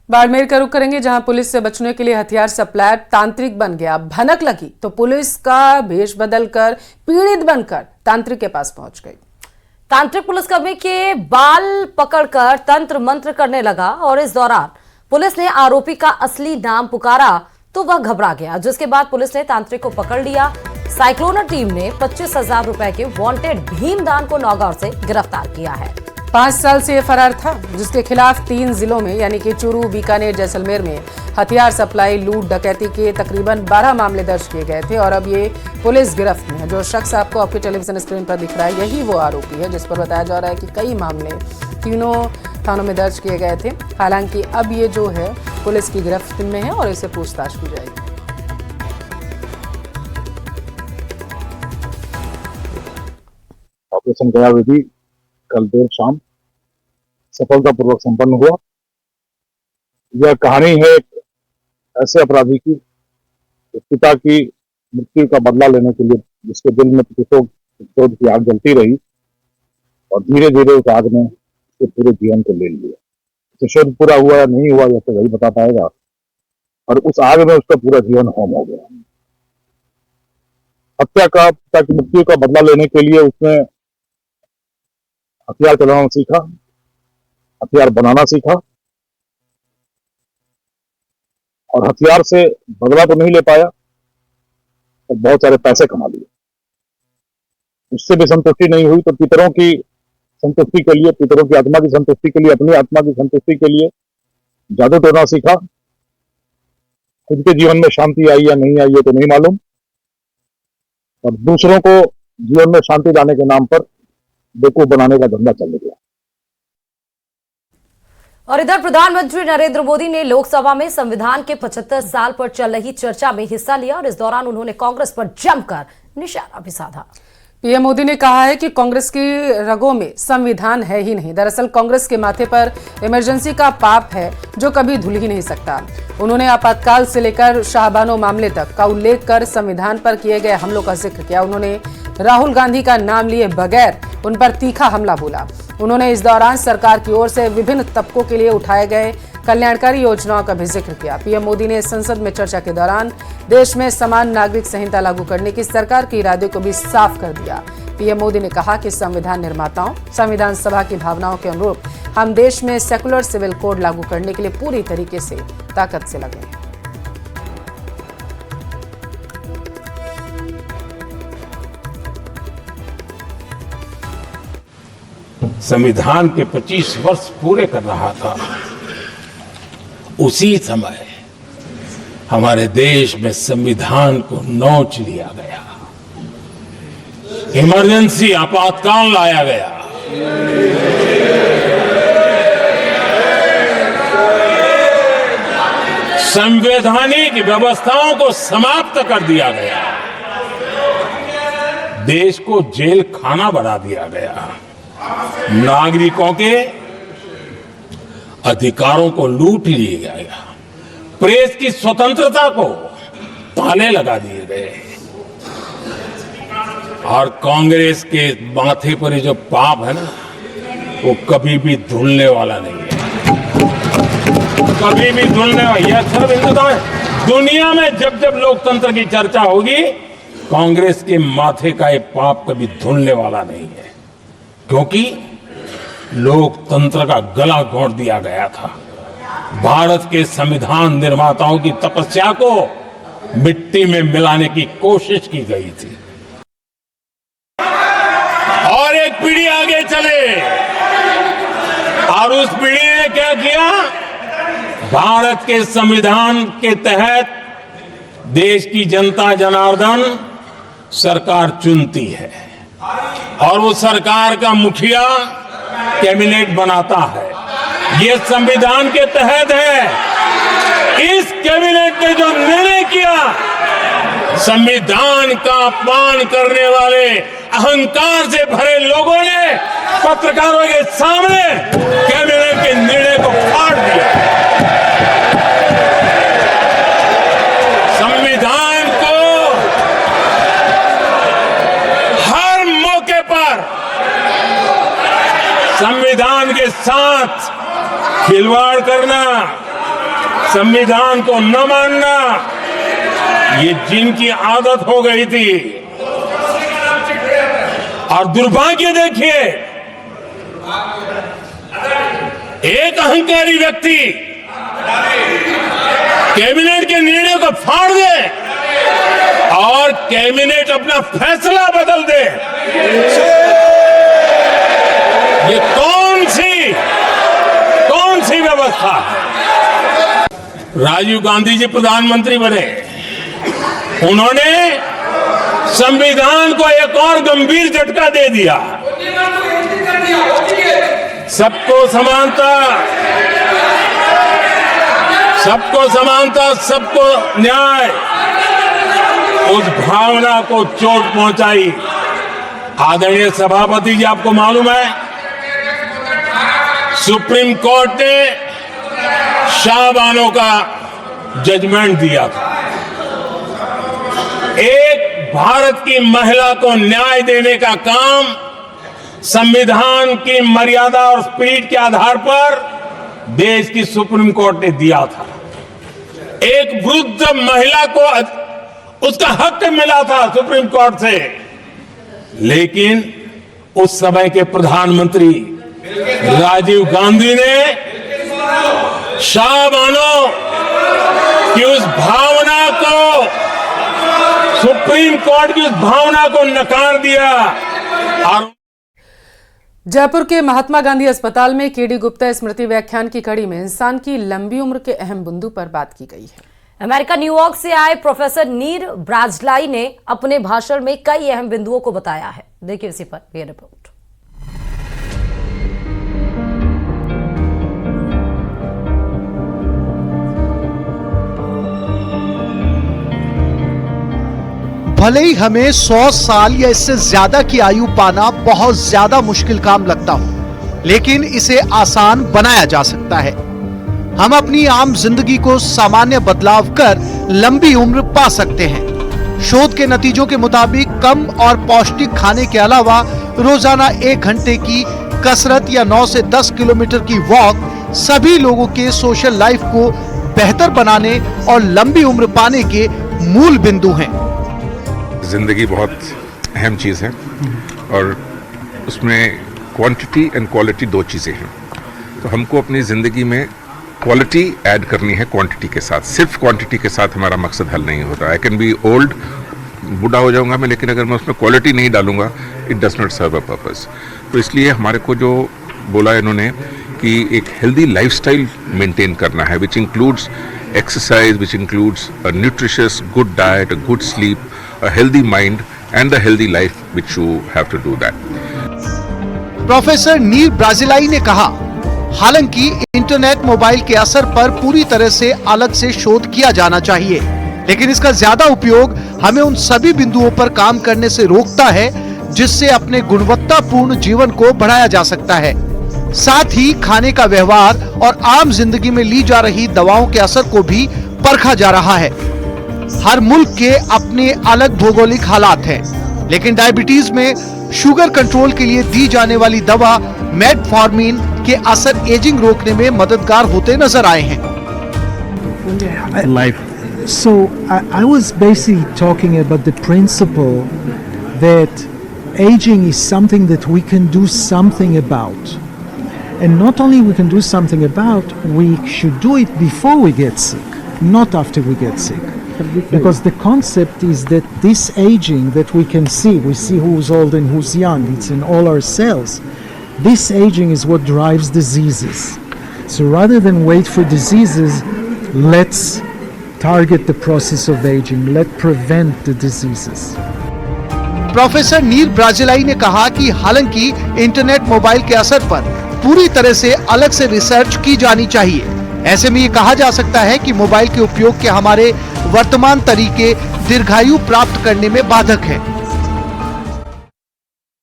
बाड़मेर का रुख करेंगे, जहां पुलिस से बचने के लिए हथियार सप्लायर तांत्रिक बन गया। भनक लगी तो पुलिस का भेष बदलकर पीड़ित बनकर तांत्रिक के पास पहुंच गई। तांत्रिक पुलिसकर्मी के बाल पकड़कर तंत्र मंत्र करने लगा और इस दौरान पुलिस ने आरोपी का असली नाम पुकारा तो वह घबरा गया, जिसके बाद पुलिस ने तांत्रिक को पकड़ लिया। साइक्लोनर टीम ने 25,000 रुपए के वांटेड भीमदान को नौगांव से गिरफ्तार किया है। 5 साल से ये फरार था, जिसके खिलाफ 3 जिलों में यानी कि चूरू, बीकानेर, जैसलमेर में हथियार सप्लाई, लूट, डकैती के तकरीबन 12 मामले दर्ज किए गए थे और अब ये पुलिस गिरफ्त में है। जो शख्स आपको आपकी टेलीविजन स्क्रीन पर दिख रहा है, यही वो आरोपी है जिस पर बताया जा रहा है कि कई मामले तीनों थानों में दर्ज किए गए थे। हालांकि अब ये जो है पुलिस की गिरफ्त में है और इसे पूछताछ की जाएगी। ऑपरेशन गयाविधि कल देर शाम सफलतापूर्वक संपन्न हुआ। यह कहानी है एक ऐसे अपराधी की, पिता की मृत्यु का बदला लेने के लिए जिसके दिल में प्रतिशोध की आग जलती रही और धीरे धीरे उस आग ने उसके पूरे जीवन को ले लिया। प्रतिशोध पूरा हुआ या नहीं हुआ यह तो वही बता पाएगा, और उस आग में उसका पूरा जीवन होम हो गया। हत्या का, पिता की मृत्यु का बदला लेने के लिए उसने हथियार चलाना सीखा, हथियार बनाना सीखा और हथियार से बदला तो नहीं ले पाया और बहुत सारे पैसे कमा लिए। उससे भी संतुष्टि नहीं हुई तो पितरों की संतुष्टि के लिए, पितरों की आत्मा की संतुष्टि के लिए, अपनी आत्मा की संतुष्टि के लिए जादू टोना सीखा। खुद के जीवन में शांति आई या नहीं आई ये तो नहीं मालूम, और दूसरों को जीवन में शांति लाने के नाम पर बेवकूफ बनाने का धंधा चल गया। और इधर प्रधानमंत्री नरेंद्र मोदी ने लोकसभा में संविधान के 75 साल पर चल रही चर्चा में हिस्सा लिया और इस दौरान उन्होंने कांग्रेस पर जमकर निशाना भी साधा। पीएम मोदी ने कहा है कि कांग्रेस की रगों में संविधान है ही नहीं। दरअसल कांग्रेस के माथे पर इमरजेंसी का पाप है जो कभी धुल ही नहीं सकता। उन्होंने आपातकाल से लेकर शाहबानो मामले तक का उल्लेख कर संविधान पर किए गए हमलों का जिक्र किया। उन्होंने राहुल गांधी का नाम लिए बगैर उन पर तीखा हमला बोला। उन्होंने इस दौरान सरकार की ओर से विभिन्न तबकों के लिए उठाए गए कल्याणकारी योजनाओं का भी जिक्र किया। पीएम मोदी ने संसद में चर्चा के दौरान देश में समान नागरिक संहिता लागू करने की सरकार के इरादे को भी साफ कर दिया। पीएम मोदी ने कहा कि संविधान निर्माताओं, संविधान सभा की भावनाओं के अनुरूप हम देश में सेकुलर सिविल कोड लागू करने के लिए पूरी तरीके से ताकत से लगे हैं। संविधान के 25 वर्ष पूरे कर रहा था, उसी समय हमारे देश में संविधान को नोच लिया गया, इमरजेंसी आपातकाल लाया गया। संवैधानिक व्यवस्थाओं को समाप्त कर दिया गया, देश को जेल खाना बना दिया गया, नागरिकों के अधिकारों को लूट लिया गया, प्रेस की स्वतंत्रता को ताले लगा दिए गए और कांग्रेस के माथे पर जो पाप है ना, वो कभी भी धुलने वाला नहीं है, कभी भी धुलने वाला। यह सिर्फ हिंदुस्तान, दुनिया में जब जब लोकतंत्र की चर्चा होगी, कांग्रेस के माथे का ये पाप कभी धुलने वाला नहीं है, क्योंकि लोकतंत्र का गला घोंट दिया गया था। भारत के संविधान निर्माताओं की तपस्या को मिट्टी में मिलाने की कोशिश की गई थी। और एक पीढ़ी आगे चले और उस पीढ़ी ने क्या किया? भारत के संविधान के तहत देश की जनता जनार्दन सरकार चुनती है और वो सरकार का मुखिया कैबिनेट बनाता है। ये संविधान के तहत है। इस कैबिनेट ने जो निर्णय किया, संविधान का अपमान करने वाले अहंकार से भरे लोगों ने पत्रकारों के सामने कैबिनेट के निर्णय को फाड़ दिया। संविधान को हर मौके पर संविधान के साथ खिलवाड़ करना, संविधान को न मानना, ये जिनकी आदत हो गई थी, और दुर्भाग्य देखिए, एक अहंकारी व्यक्ति कैबिनेट के निर्णय को फाड़ दे और कैबिनेट अपना फैसला बदल दे। ये कौन सी व्यवस्था है? राजीव गांधी जी प्रधानमंत्री बने, उन्होंने संविधान को एक और गंभीर झटका दे दिया। सबको समानता, सबको न्याय, उस भावना को चोट पहुंचाई। आदरणीय सभापति जी, आपको मालूम है, सुप्रीम कोर्ट ने शाहबानो का जजमेंट दिया था। एक भारत की महिला को न्याय देने का काम संविधान की मर्यादा और स्पिरिट के आधार पर देश की सुप्रीम कोर्ट ने दिया था। एक वृद्ध महिला को उसका हक मिला था सुप्रीम कोर्ट से, लेकिन उस समय के प्रधानमंत्री राजीव गांधी ने शाहबानो की उस भावना को, सुप्रीम कोर्ट की उस भावना को नकार दिया। और जयपुर के महात्मा गांधी अस्पताल में केडी गुप्ता स्मृति व्याख्यान की कड़ी में इंसान की लंबी उम्र के अहम बिंदु पर बात की गई है। अमेरिका न्यूयॉर्क से आए प्रोफेसर नीर ब्राजलाई ने अपने भाषण में कई अहम बिंदुओं को बताया है। देखिए इसी पर ये रिपोर्ट। भले ही हमें 100 साल या इससे ज्यादा की आयु पाना बहुत ज्यादा मुश्किल काम लगता हो, लेकिन इसे आसान बनाया जा सकता है। हम अपनी आम जिंदगी को सामान्य बदलाव कर लंबी उम्र पा सकते हैं। शोध के नतीजों के मुताबिक कम और पौष्टिक खाने के अलावा रोजाना 1 घंटे की कसरत या 9 से 10 किलोमीटर की वॉक सभी लोगों के सोशल लाइफ को बेहतर बनाने और लंबी उम्र पाने के मूल बिंदु हैं। ज़िंदगी बहुत अहम चीज़ है और उसमें क्वांटिटी एंड क्वालिटी 2 चीज़ें हैं। तो हमको अपनी ज़िंदगी में क्वालिटी ऐड करनी है क्वांटिटी के साथ। सिर्फ क्वांटिटी के साथ हमारा मकसद हल नहीं होता। आई कैन बी ओल्ड, बूढ़ा हो जाऊंगा मैं, लेकिन अगर मैं उसमें क्वालिटी नहीं डालूंगा, it does not serve a purpose. तो इसलिए हमारे को जो बोला इन्होंने कि एक हेल्दी लाइफस्टाइल मेंटेन करना है, which includes exercise, which includes a nutritious, good diet, a good sleep, a healthy mind and a healthy life, which you have to do that. Professor नीर ब्राजिलाई ने कहा, हालांकि इंटरनेट मोबाइल के असर पर पूरी तरह से अलग से शोध किया जाना चाहिए, लेकिन इसका ज्यादा उपयोग हमें उन सभी बिंदुओं पर काम करने से रोकता है जिससे अपने गुणवत्तापूर्ण जीवन को बढ़ाया जा सकता है। साथ ही खाने का व्यवहार और आम जिंदगी में ली जा रही दवाओं के असर को भी परखा जा रहा है। हर मुल्क के अपने अलग भौगोलिक हालात हैं, लेकिन डायबिटीज में शुगर कंट्रोल के लिए दी जाने वाली दवा मेटफॉर्मिन के असर एजिंग रोकने में मददगार होते नजर आए हैं। So I was basically talking about the principle that aging is something that we can do something about. And not only we can do something about, we should do it before we get sick, not after we get sick. Because the concept is that this aging that we can see, we see who's old and who's young, it's in all our cells. This aging is what drives diseases. So rather than wait for diseases, let's target the process of aging, let's prevent the diseases. Professor नीर ब्राजिलाई ने कहा कि हालांकि internet mobile के असर पर पूरी तरह से अलग से रिसर्च की जानी चाहिए, ऐसे में ये कहा जा सकता है कि मोबाइल के उपयोग के हमारे वर्तमान तरीके दीर्घायु प्राप्त करने में बाधक है।